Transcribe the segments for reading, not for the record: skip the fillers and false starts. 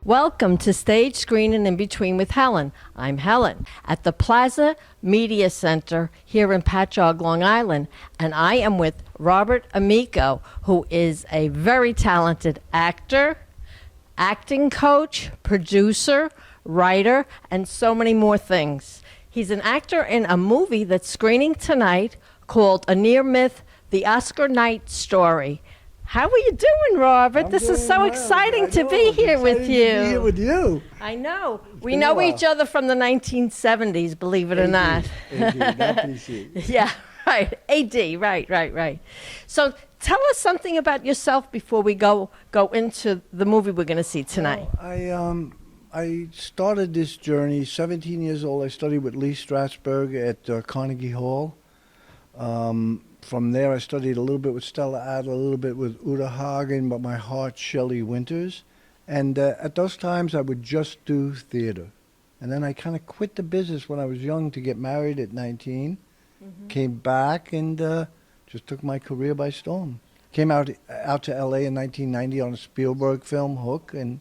Welcome to Stage, Screen, and In Between with Helen. I'm Helen at the Plaza Media Center here in Patchogue, Long Island, and I am with Robert Amico, who is a very talented actor, acting coach, producer, writer, and so many more things. He's an actor in a movie that's screening tonight called A Near Myth, The Oskar Knight Story. How are you doing, Robert? This is so exciting to be here with you. To be here with you. I know. We know each other from the 1970s, believe it or not. AD, not PC. Yeah, right. AD, right. So tell us something about yourself before we go into the movie we're going to see tonight. Well, I started this journey 17 years old. I studied with Lee Strasberg at Carnegie Hall. From there, I studied a little bit with Stella Adler, a little bit with Uta Hagen, but my heart, Shelley Winters. And at those times, I would just do theater. And then I kind of quit the business when I was young to get married at 19. Came back and just took my career by storm. Came out to L.A. in 1990 on a Spielberg film, Hook, and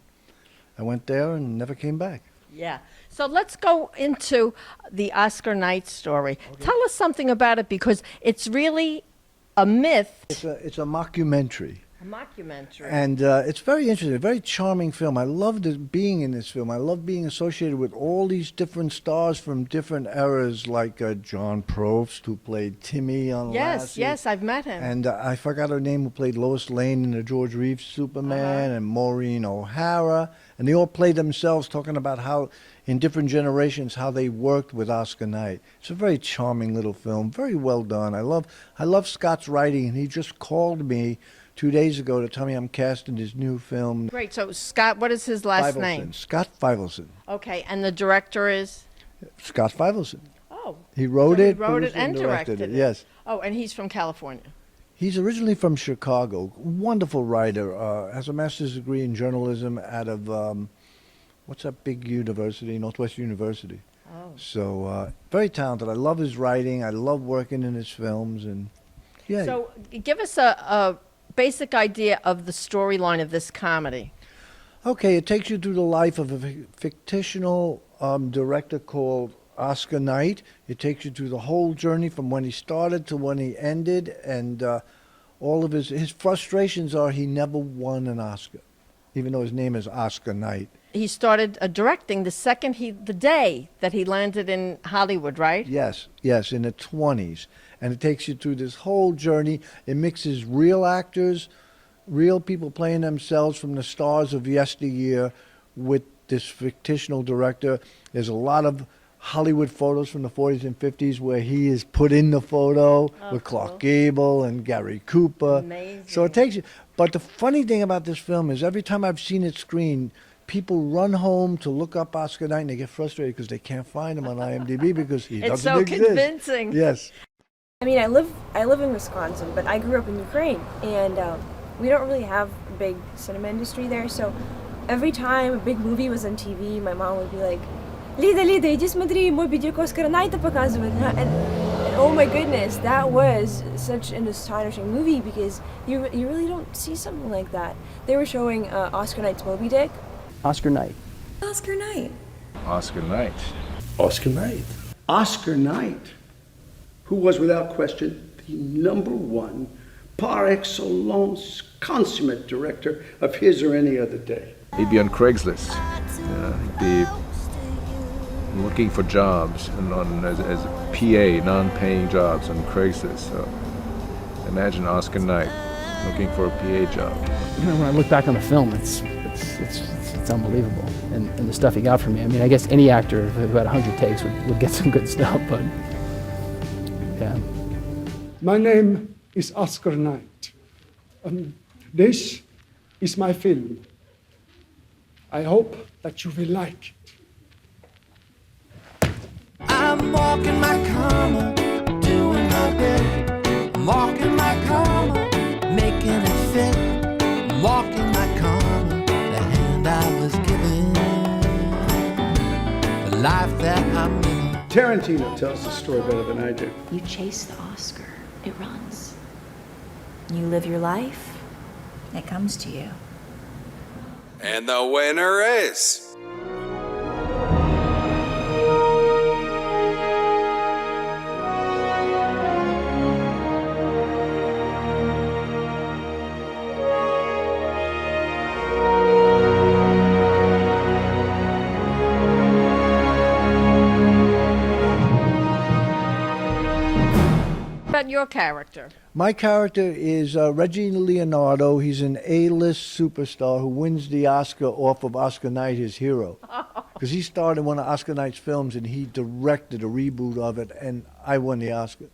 I went there and never came back. Yeah. So let's go into the Oskar Knight story. Okay. Tell us something about it, because it's really a myth. It's a mockumentary. A mockumentary. And it's very interesting, a very charming film. I loved being in this film. I love being associated with all these different stars from different eras, like John Probst, who played Timmy on Lassie. Yes, I've met him. And I forgot her name, who played Lois Lane in the George Reeves Superman, and Maureen O'Hara. And they all played themselves, talking about how, in different generations, how they worked with Oskar Knight. It's a very charming little film, very well done. I love Scott's writing, and he just called me 2 days ago to tell me I'm cast in his new film. Great. So Scott, what is his last name? Scott Fivelson. Okay, and the director is? Scott Fivelson. Oh. He wrote it, and directed it. Yes. Oh, and he's from California. He's originally from Chicago. Wonderful writer. Has a master's degree in journalism out of, what's that big university? Northwestern University. Oh. So very talented. I love his writing. I love working in his films. And yeah. So give us a basic idea of the storyline of this comedy. Okay, it takes you through the life of a fictional director called Oskar Knight. It takes you through the whole journey from when he started to when he ended, and all of his frustrations are he never won an Oscar, even though his name is Oskar Knight. He started directing the day that he landed in Hollywood, right? Yes, in the 20s. And it takes you through this whole journey. It mixes real actors, real people playing themselves from the stars of yesteryear with this fictional director. There's a lot of Hollywood photos from the 40s and 50s where he is put in the photo with Clark Gable and Gary Cooper. Amazing. So it takes you. But the funny thing about this film is every time I've seen it screened, people run home to look up Oskar Knight and they get frustrated because they can't find him on IMDb because he doesn't exist. It's so convincing. Yes. I mean, I live in Wisconsin, but I grew up in Ukraine, and we don't really have a big cinema industry there. So every time a big movie was on TV, my mom would be like, Лида, иди смотри, мой бедняк Оскара Найта показывает. And oh my goodness, that was such an astonishing movie because you really don't see something like that. They were showing Oskar Knight's Moby Dick. Oskar Knight. Oskar Knight. Oskar Knight. Oskar Knight. Oskar Knight, who was without question the #1 par excellence consummate director of his or any other day. He'd be on Craigslist. He'd be looking for jobs as a PA, non-paying jobs on Craigslist. So imagine Oskar Knight looking for a PA job. You know, when I look back on the film, it's unbelievable, and the stuff he got from me. I mean, I guess any actor who had 100 takes would get some good stuff, but yeah. My name is Oskar Knight. This is my film. I hope that you will like it. I'm walking my karma, doing my bit. I'm walking my karma, making it fit. I'm walking my karma, the hand I was given, the life that I'm living. Tarantino tells the story better than I do. You chase the Oscar, it runs. You live your life, it comes to you. And the winner is... About your character. My character is Reggie Leonardo. He's an A-list superstar who wins the Oscar off of Oskar Knight, his hero. Because he starred in one of Oskar Knight's films and he directed a reboot of it, and I won the Oscar.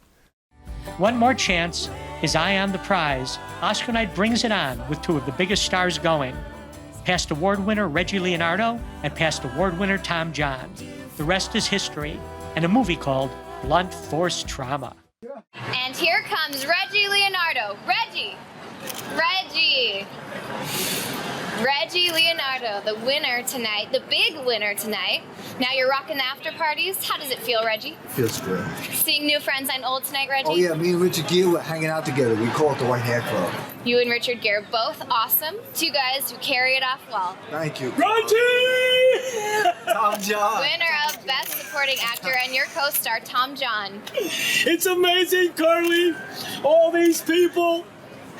One More Chance is eye on the prize. Oskar Knight brings it on with two of the biggest stars going. Past award winner Reggie Leonardo and past award winner Tom John. The rest is history, and a movie called Blunt Force Trauma. And here comes Reggie Leonardo. Reggie! Leonardo, the winner tonight, the big winner tonight. Now you're rocking the after parties. How does it feel, Reggie? Feels good. Seeing new friends and old tonight, Reggie? Oh yeah, me and Richard Gere were hanging out together. We call it the White Hair Club. You and Richard Gere, both awesome. Two guys who carry it off well. Thank you. Reggie! Tom John. Winner of Best Supporting Actor and your co-star, Tom John. It's amazing, Carly. All these people,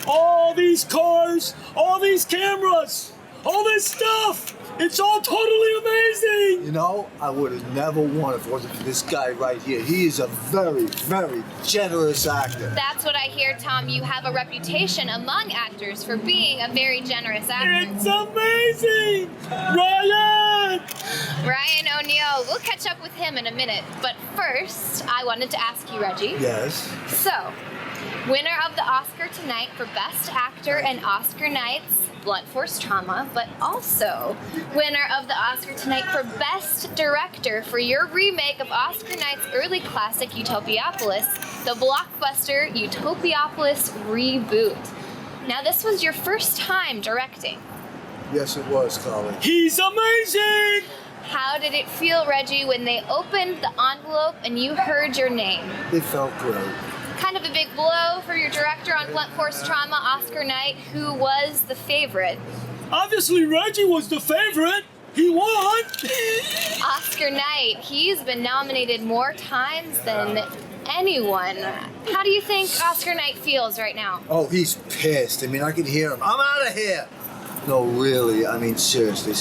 all these cars, all these cameras, all this stuff. It's all totally amazing. You know, I would have never won if it wasn't for this guy right here. He is a very, very generous actor. That's what I hear, Tom. You have a reputation among actors for being a very generous actor. It's amazing! Ryan O'Neal. We'll catch up with him in a minute. But first, I wanted to ask you, Reggie. Yes? So, winner of the Oscar tonight for Best Actor and Oskar Knight's Blunt Force Trauma, but also winner of the Oscar tonight for Best Director for your remake of Oskar Knight's early classic Utopiopolis, the blockbuster Utopiopolis reboot. Now, this was your first time directing. Yes, it was, Carly. He's amazing! How did it feel, Reggie, when they opened the envelope and you heard your name? It felt great. Kind of a big blow for your director on Blunt Force Trauma, Oskar Knight, who was the favorite. Obviously, Reggie was the favorite. He won. Oskar Knight, he's been nominated more times than anyone. How do you think Oskar Knight feels right now? Oh, he's pissed. I mean, I can hear him. I'm out of here. No, really. I mean, seriously.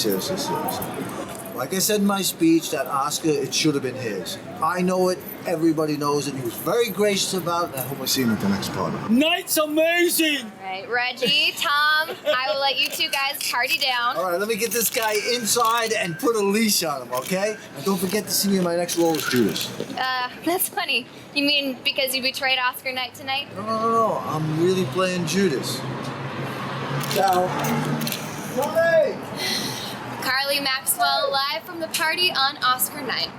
Like I said in my speech, that Oscar, it should have been his. I know it, everybody knows it. He was very gracious about it. I hope I see him at the next party. Knight's amazing! Right, Reggie, Tom, I will let you two guys party down. All right, let me get this guy inside and put a leash on him, okay? And don't forget to see me in my next role as Judas. That's funny. You mean because you betrayed Oskar Knight tonight? No. I'm really playing Judas. Ciao. Hey! Carly Maxwell, live from the party on Oskar Knight.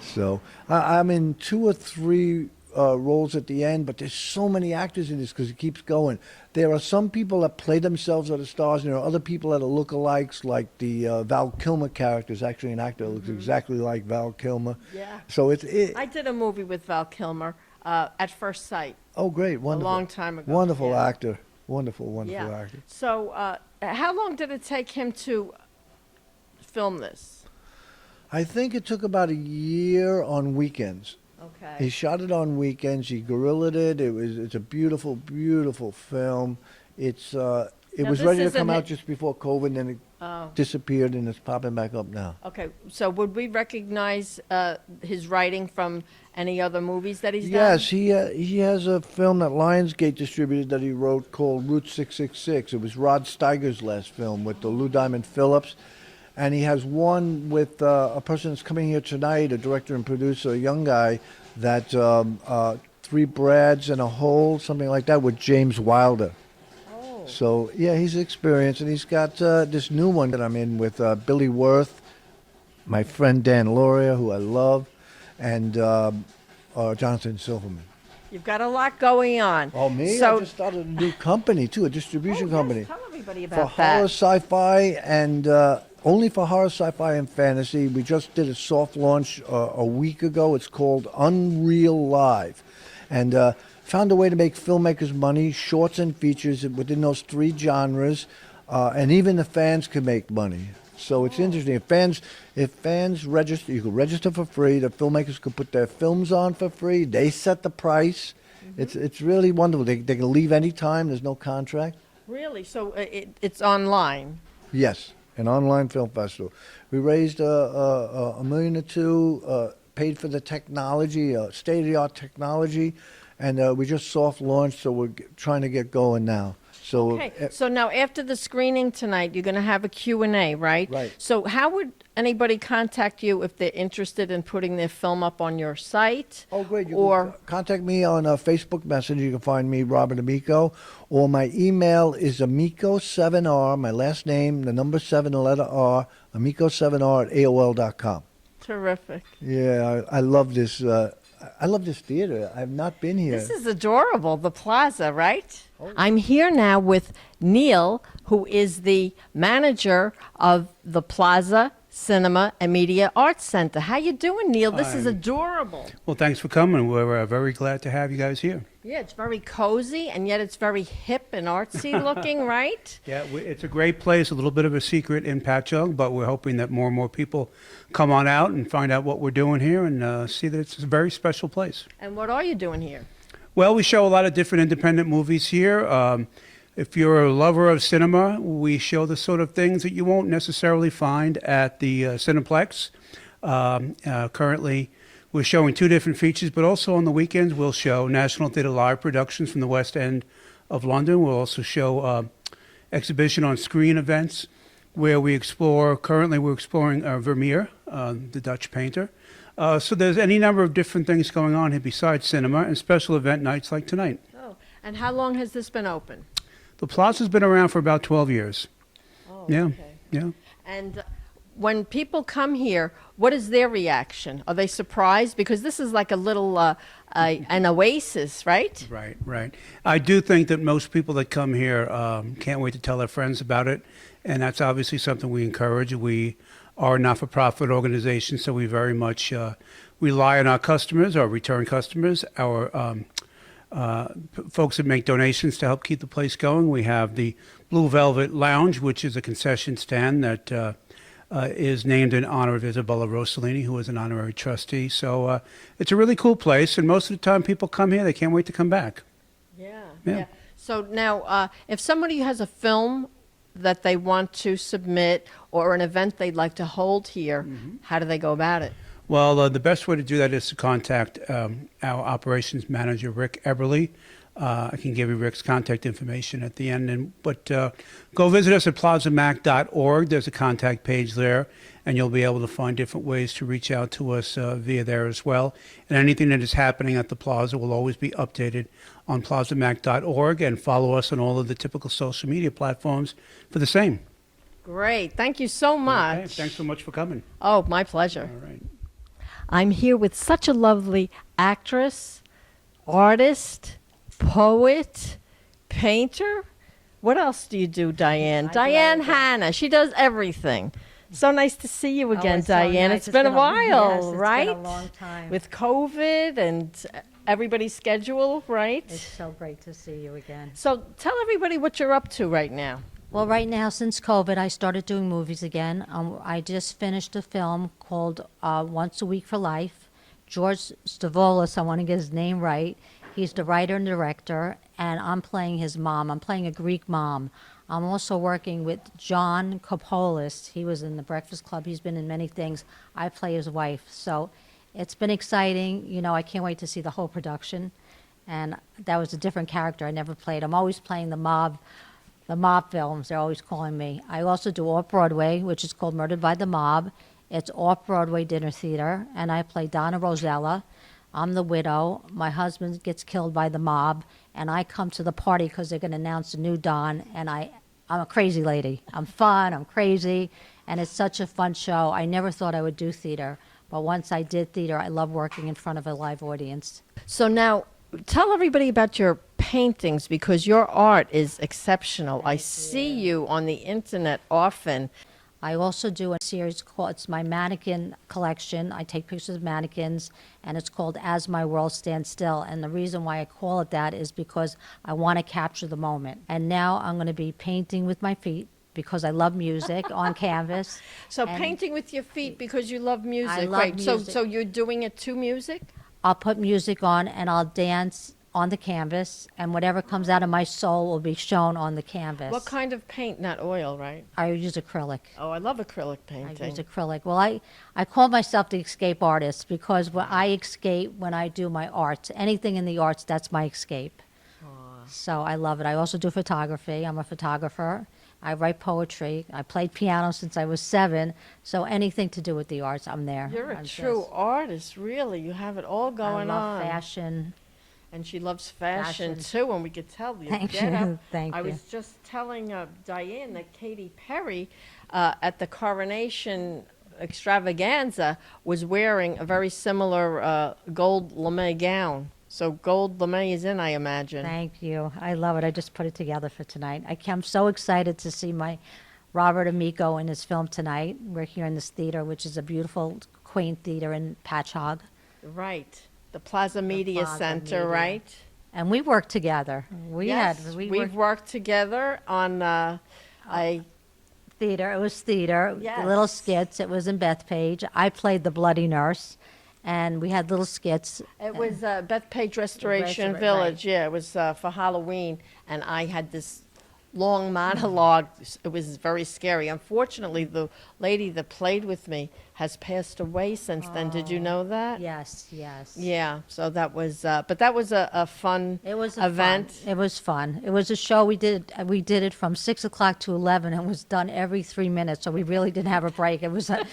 So I'm in 2 or 3 roles at the end, but there's so many actors in this because it keeps going. There are some people that play themselves as the stars, and there are other people that are lookalikes, like the Val Kilmer character is actually an actor that looks exactly like Val Kilmer. Yeah. So I did a movie with Val Kilmer, At First Sight. Oh, great. Wonderful. A long time ago. Wonderful yeah. actor. Wonderful Yeah. actor. So how long did it take him to film this? I think it took about a year on weekends. Okay. He shot it on weekends. He guerrillaed it. It's a beautiful, beautiful film. It was this ready to isn't come out it- just before COVID, and then it disappeared, and it's popping back up now. Okay, so would we recognize his writing from any other movies that he's done? Yes, he has a film that Lionsgate distributed that he wrote called Route 666. It was Rod Steiger's last film with the Lou Diamond Phillips. And he has one with a person that's coming here tonight, a director and producer, a young guy, that Three Brads and a Hole, something like that, with James Wilder. Oh. So, yeah, he's experienced. And he's got this new one that I'm in with Billy Wirth, my friend Dan Lauria, who I love, and Jonathan Silverman. You've got a lot going on. Oh, me? So, I just started a new company, too, a distribution company. Tell everybody For about horror, that. sci-fi, and only for horror, sci-fi, and fantasy. We just did a soft launch a week ago. It's called Unreal Live. And found a way to make filmmakers money, shorts and features within those 3 genres. and even the fans can make money. So it's interesting. If fans register, you can register for free. The filmmakers can put their films on for free. They set the price. It's really wonderful. They can leave any time. There's no contract. Really? So it's online? Yes, an online film festival. We raised $1 million or $2 million, paid for the technology, state-of-the-art technology, and we just soft launched, so we're trying to get going now. So, Okay, so now after the screening tonight, you're going to have a Q&A, right? Right. So how would anybody contact you if they're interested in putting their film up on your site? Oh, great. You Or can contact me on Facebook Messenger. You can find me, Robert Amico, or my email is Amico7R, my last name, the number 7, the letter R, Amico7R at AOL.com. Terrific. Yeah, I love this. I love this theater. I've not been here. This is adorable, the Plaza, right? I'm here now with Neil, who is the manager of the Plaza Cinema and Media Arts Center. How you doing, Neil? This is adorable. Well, thanks for coming. We're very glad to have you guys here. Yeah, it's very cozy, and yet it's very hip and artsy looking, right? Yeah, it's a great place, a little bit of a secret in Patchogue, but we're hoping that more and more people come on out and find out what we're doing here and see that it's a very special place. And what are you doing here? Well, we show a lot of different independent movies here. If you're a lover of cinema, we show the sort of things that you won't necessarily find at the Cineplex. Currently, we're showing 2 different features, but also on the weekends we'll show National Theatre Live productions from the West End of London. We'll also show exhibition on screen events where we explore, currently we're exploring Vermeer, the Dutch painter. So there's any number of different things going on here besides cinema and special event nights like tonight. Oh, and how long has this been open? The Plaza's been around for about 12 years. Oh, Yeah, okay. yeah. And when people come here, what is their reaction? Are they surprised? Because this is like a little, an oasis, right? Right, right. I do think that most people that come here can't wait to tell their friends about it, and that's obviously something we encourage. We are a not-for-profit organization, so we very much rely on our customers, our return customers, our folks that make donations to help keep the place going. We have the Blue Velvet Lounge, which is a concession stand that is named in honor of Isabella Rossellini, who is an honorary trustee. So it's a really cool place, and most of the time people come here, they can't wait to come back. Yeah. So now, if somebody has a film that they want to submit or an event they'd like to hold here, how do they go about it? Well, the best way to do that is to contact our operations manager, Rick Eberle. I can give you Rick's contact information at the end. But go visit us at plazamac.org. There's a contact page there, and you'll be able to find different ways to reach out to us via there as well. And anything that is happening at the Plaza will always be updated on plazamac.org, and follow us on all of the typical social media platforms for the same. Great. Thank you so much. Okay, thanks so much for coming. Oh, my pleasure. All right. I'm here with such a lovely actress, artist, poet, painter. What else do you do, Diane? Diane Hanna. She does everything. So nice to see you again, it's so Diane. nice. It's been a while, yes, it's right? been a long time. With COVID and everybody's schedule, right? It's so great to see you again. So tell everybody what you're up to right now. Well, right now, since COVID, I started doing movies again. I just finished a film called Once a Week for Life. George Stavolis, I want to get his name right. He's the writer and director, and I'm playing his mom. I'm playing a Greek mom. I'm also working with John Kopoulos. He was in The Breakfast Club. He's been in many things. I play his wife. So it's been exciting. You know, I can't wait to see the whole production. And that was a different character I never played. I'm always playing the mob films. They're always calling me. I also do off-Broadway, which is called Murdered by the Mob. It's off-Broadway dinner theater, and I play Donna Rosella. I'm the widow. My husband gets killed by the mob, and I come to the party because they're going to announce a new Don, and I'm a crazy lady. I'm fun, I'm crazy, and it's such a fun show. I never thought I would do theater, but once I did theater, I love working in front of a live audience. So now, tell everybody about your paintings, because your art is exceptional. I see you on the internet often. I also do a series called, it's my mannequin collection. I take pictures of mannequins, and it's called As My World Stands Still. And the reason why I call it that is because I want to capture the moment. And now I'm going to be painting with my feet. because I love music on canvas. So And painting with your feet because you love music. I love right. music. So you're doing it to music? I'll put music on and I'll dance on the canvas, and whatever comes out of my soul will be shown on the canvas. What kind of paint? Not oil, right? I use acrylic. Oh, I love acrylic I painting. use acrylic. Well, I call myself the escape artist because I escape when I do my arts. Anything in the arts, that's my escape. So I love it. I also do photography. I'm a photographer. I write poetry. I played piano since I was 7. So anything to do with the arts, I'm there. You're a I'm true just- artist, really. You have it all going I love on. fashion. And she loves fashion, Fashion. too, and we could tell you. Thank get you. up. Thank I you. was just telling Diane that Katy Perry at the coronation extravaganza was wearing a very similar gold lame gown. So gold lame is in, I imagine. Thank you. I love it. I just put it together for tonight. I'm so excited to see my Robert Amico in his film tonight. We're here in this theater, which is a beautiful, quaint theater in Patchogue. Right. The Plaza Media Plaza Center, Media. right? And we worked together. Yes, we've worked together on a theater. It was theater. Yes. Little skits. It was in Bethpage. I played the bloody nurse, and we had little skits. It was Bethpage Restoration Right. Village. Yeah, it was for Halloween, and I had this long monologue. It was very scary. Unfortunately, the lady that played with me has passed away since then. Did you know that? Yes, yes. Yeah. So that was, but that was a fun It was a event. Fun. It was fun. It was a show we did. We did it from 6 o'clock to 11, and it was done every 3 minutes. So we really didn't have a break. It was a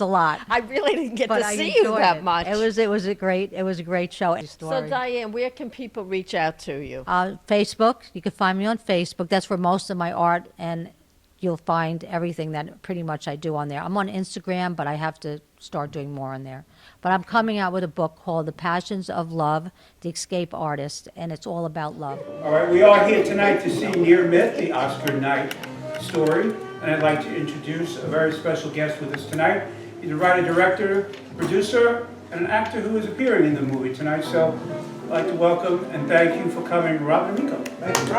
lot. I really didn't get But to I see you enjoyed that it. much. It was a great show. So Diane, where can people reach out to you? Facebook. You can find me on Facebook. That's where most of my art, and you'll find everything that pretty much I do on there. I'm on Instagram, but I have to start doing more on there. But I'm coming out with a book called The Passions of Love, The Escape Artist, and it's all about love. All right, we are here tonight to see Near Myth, the Oskar Knight Story, and I'd like to introduce a very special guest with us tonight. He's a writer, director, producer, and an actor who is appearing in the movie tonight. So I'd like to welcome and thank you for coming, Robert Amico. Thank you.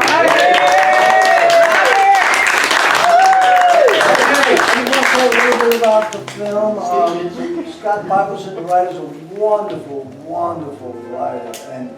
A little bit about the film. Scott Fivelson, the writer, is a wonderful, wonderful writer, and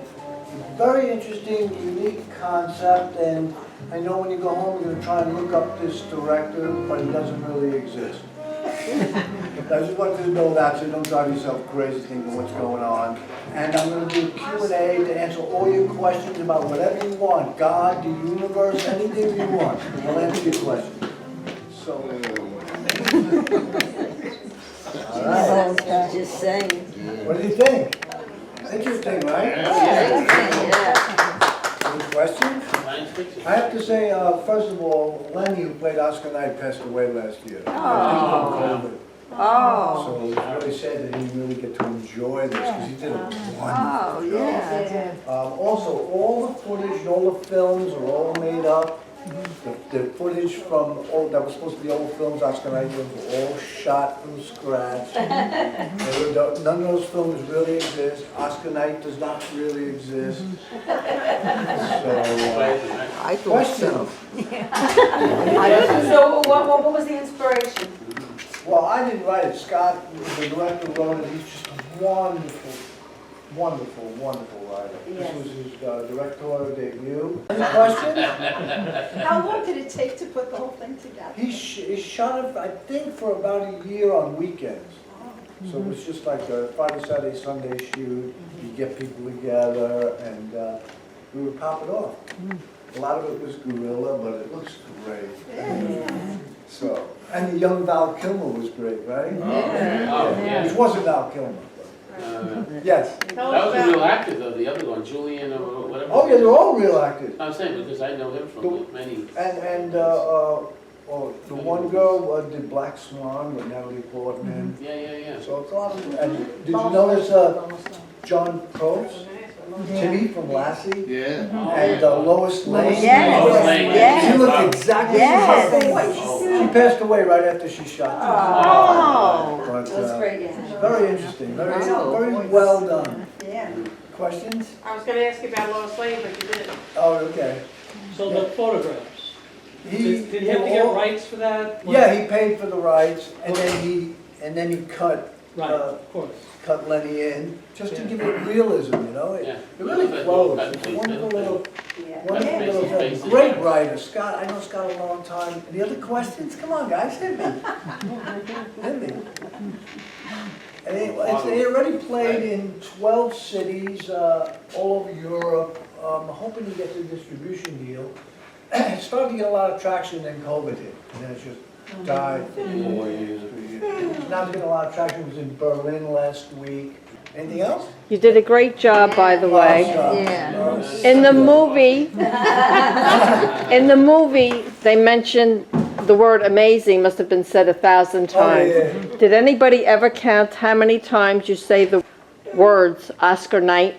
very interesting, unique concept. And I know when you go home, you're going to try and look up this director, but he doesn't really exist. I just wanted to know that, so you don't drive yourself crazy thinking what's going on. And I'm going to do Q&A to answer all your questions about whatever you want, God, the universe, anything you want. We'll answer your questions. So. All right. Just saying. What do you think? Interesting, right? Any questions? I have to say, first of all, Lenny, who played Oskar Knight, passed away last year. Oh. So it was really sad that he didn't really get to enjoy this because he did a wonderful job. Yeah. Also, all the footage, all the films are all made up. The footage from that was supposed to be old films, Oskar Knight films, were all shot from scratch. None of those films really exist. Oskar Knight does not really exist. I thought so. So what was the inspiration? Well, I didn't write it. Scott, the director, wrote it. He's just a wonderful, wonderful, wonderful writer. Yes. This was his directorial debut. Any questions? How long did it take to put the whole thing together? He shot it, I think, for about a year on weekends. So it was just like a Friday, Saturday, Sunday shoot. You get people together, and we would pop it off. A lot of it was guerrilla, but it looks great. So, and the young Val Kilmer was great, right? Yeah. Which wasn't Val Kilmer. Yes. That was a real actor, though, the other one, Julian or whatever. Oh, yeah, they're all real actors. I'm saying because I know him from many. And the one girl did Black Swan with Natalie Portman. Yeah. So it's a lot of, and did you notice John Probst? Timmy from Lassie? Yeah. And Lois Lane? Yes. Lois Lane. Yes. She looked exactly the same. She passed away right after she shot. But, That's great. very interesting, very well done. Yeah. Questions? I was going to ask you about Lois Lane, but you didn't. Oh, okay. So the photographs, Did he have to get rights for that? Yeah, he paid for the rights, and then he cut Right, of course. cut Lenny in just to give it realism. It really Yeah. flows. It's a wonderful little film. Great writer, Scott. I know Scott a long time. Any other questions? Come on, guys, hit me. Hit me. And they already played in 12 cities all over Europe. Hoping to get the distribution deal. It started to get a lot of traction, then COVID hit, and then it just died for 4 years, 3 years. Now it's getting a lot of traction. It was in Berlin last week. Anything else? You did a great job, by the way. In the movie, they mentioned the word amazing must have been said 1,000 times. yeah. Did anybody ever count how many times you say the words Oskar Knight?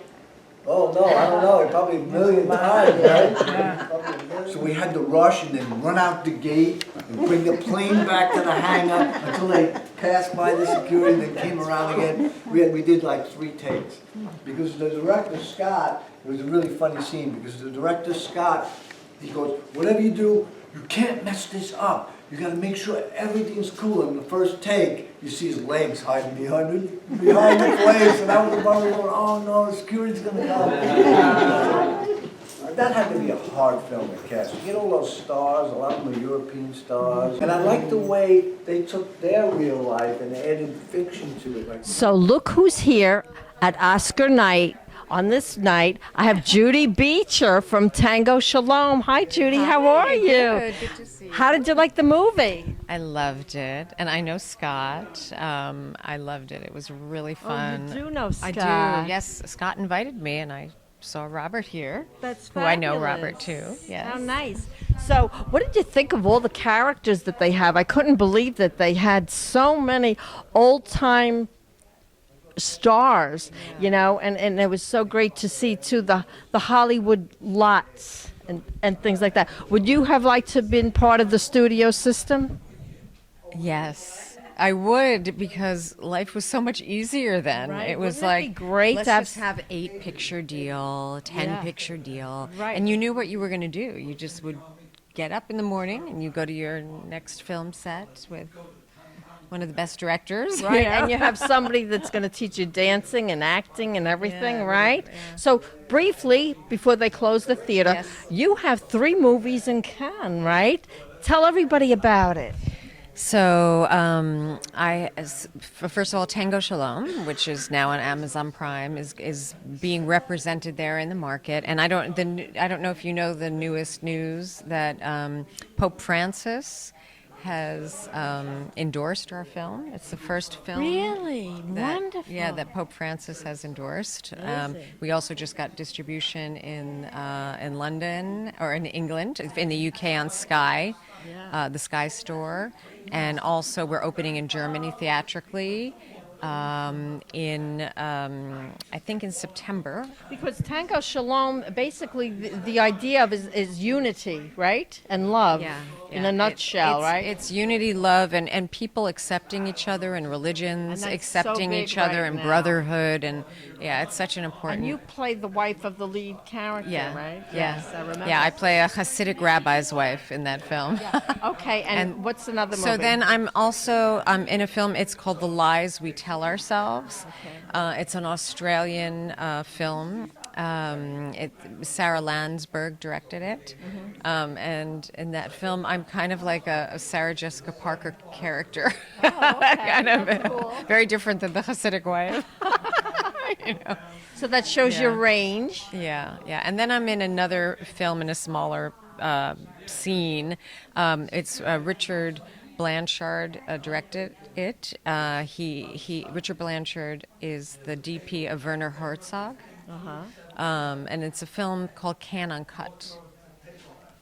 Oh, no, I don't know. Probably a million times, right? So we had to rush and then run out the gate and bring the plane back to the hangar until they passed by the security and then came around again. We did like 3 takes. Because the director, Scott, it was a really funny scene because the director, Scott, he goes, whatever you do, you can't mess this up. You got to make sure everything's cool. And the first take, you see his legs hiding behind the place. And that was the part where we going, oh no, the security's going to come. That had to be a hard film to cast. You get all those stars, a lot of them are European stars. And I like the way they took their real life and added fiction to it. So look who's here at Oskar Knight. On this night, I have Judi Beecher from Tango Shalom. Hi, Judi. How are you? Good to see you. How did you like the movie? I loved it, and I know Scott. I loved it. It was really fun. Oh, you do know I Scott. do. Yes, Scott invited me, and I saw Robert here. That's who I know fabulous. Robert too. Yes. How nice. So, what did you think of all the characters that they have? I couldn't believe that they had so many old-time stars, and it was so great to see too the Hollywood lots and things like that. Would you have liked to have been part of the studio system? Yes, I would, because life was so much easier then. Right. It was Wouldn't it be like, great let's to have just have 8-picture deal, 10-picture deal, Right. and you knew what you were going to do. You just would get up in the morning and you go to your next film set with one of the best directors. Right, and you have somebody that's going to teach you dancing and acting and everything, Yeah, right? So, briefly, before they close the theater, Yes. you have 3 movies in Cannes, right? Tell everybody about it. So, first of all, Tango Shalom, which is now on Amazon Prime, is being represented there in the market. And I don't know if you know the newest news that Pope Francis has endorsed our film. It's the first film. Really? Wonderful. Yeah, that Pope Francis has endorsed. Amazing. We also just got distribution in London, or in England, in the UK on Sky, the Sky Store. And also we're opening in Germany theatrically I think in September. Because Tango Shalom, basically, the idea of is unity, right? And love, in a nutshell, right? It's unity, love, and people accepting each other, and religions And that's accepting so big each other, right and now. brotherhood, and it's such an important... And you play the wife of the lead character, right? Yeah. Yes, I remember. Yeah, I play a Hasidic rabbi's wife in that film. Okay, and what's another movie? So then I'm also in a film, it's called The Lies We Tell Ourselves. It's an Australian film. Sarah Landsberg directed it. And in that film, I'm kind of like a Sarah Jessica Parker character. Kind of very different than the Hasidic wife. So that shows your range. Yeah. And then I'm in another film in a smaller scene. It's Richard Blanchard directed it. Richard Blanchard is the DP of Werner Herzog. And it's a film called Cannes Uncut.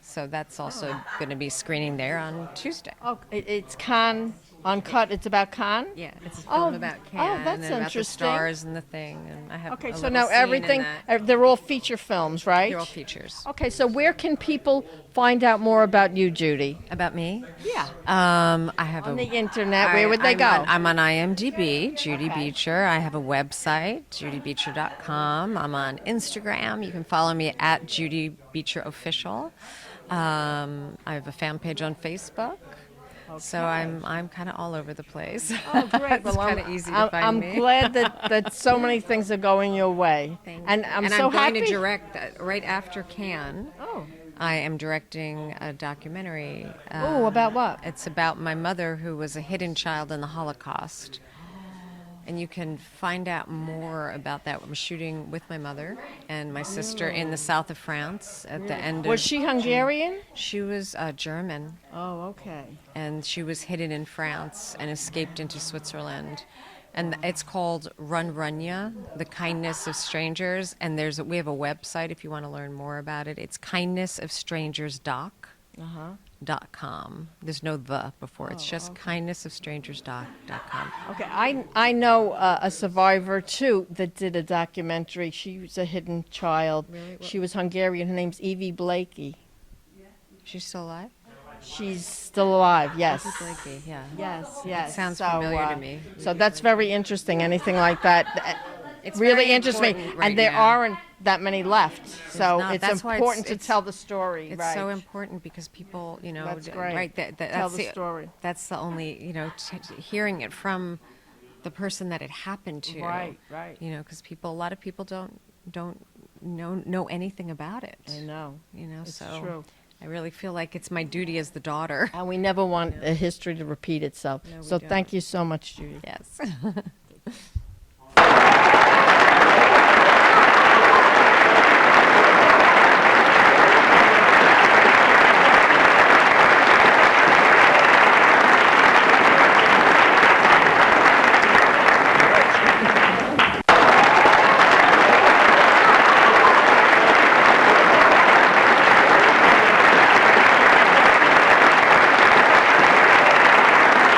So that's also going to be screening there on Tuesday. Oh, it's Cannes Uncut. It's about Cannes? Yeah, it's a film about Cannes. Oh, that's and about interesting. the stars and the thing. And I have Okay, a so little now scene in everything, that. they're all feature films, right? They're all features. Okay, so where can people find out more about you, Judi? About me? Yeah. I have On the internet, where would they go? I'm on IMDb, Judi Beecher. I have a website, judibeecher.com. I'm on Instagram. You can follow me at Judi Beecher Official. I have a fan page on Facebook. So I'm kind of all over the place. Oh, great. It's Well, kind of easy to find me. I'm glad that so many things are going your way. And I'm so I'm going happy. to direct that right after Cannes. Oh. I am directing a documentary. Oh, about what? It's about my mother, who was a hidden child in the Holocaust. And you can find out more about that. I'm shooting with my mother and my sister in the south of France at the end of... Was she Hungarian? She was German. Oh, okay. And she was hidden in France and escaped into Switzerland. And it's called Run Runya, The Kindness of Strangers. And we have a website if you want to learn more about it. It's kindnessofstrangersdoc.com. There's no the before. It's just kindnessofstrangersdoc.com. Okay, I know a survivor too that did a documentary. She was a hidden child. Really? She was Hungarian. Her name's Evie Blakey. She's still alive? She's still alive. Yes. Evie Blakey, yeah. Yes. That sounds familiar to me. So that's very interesting. Anything like that. It's really very interests me. important right And there now. aren't that many left. So not. it's That's why important to it's- tell the story. It's right. so important because people, That's great. right? Tell That's the story. That's the only, hearing it from the person that it happened to. Right. Because a lot of people don't know anything about it. I know. It's so true. I really feel like it's my duty as the daughter. And we never want a history to repeat itself. No, we So don't. thank you so much, Judy. Yes.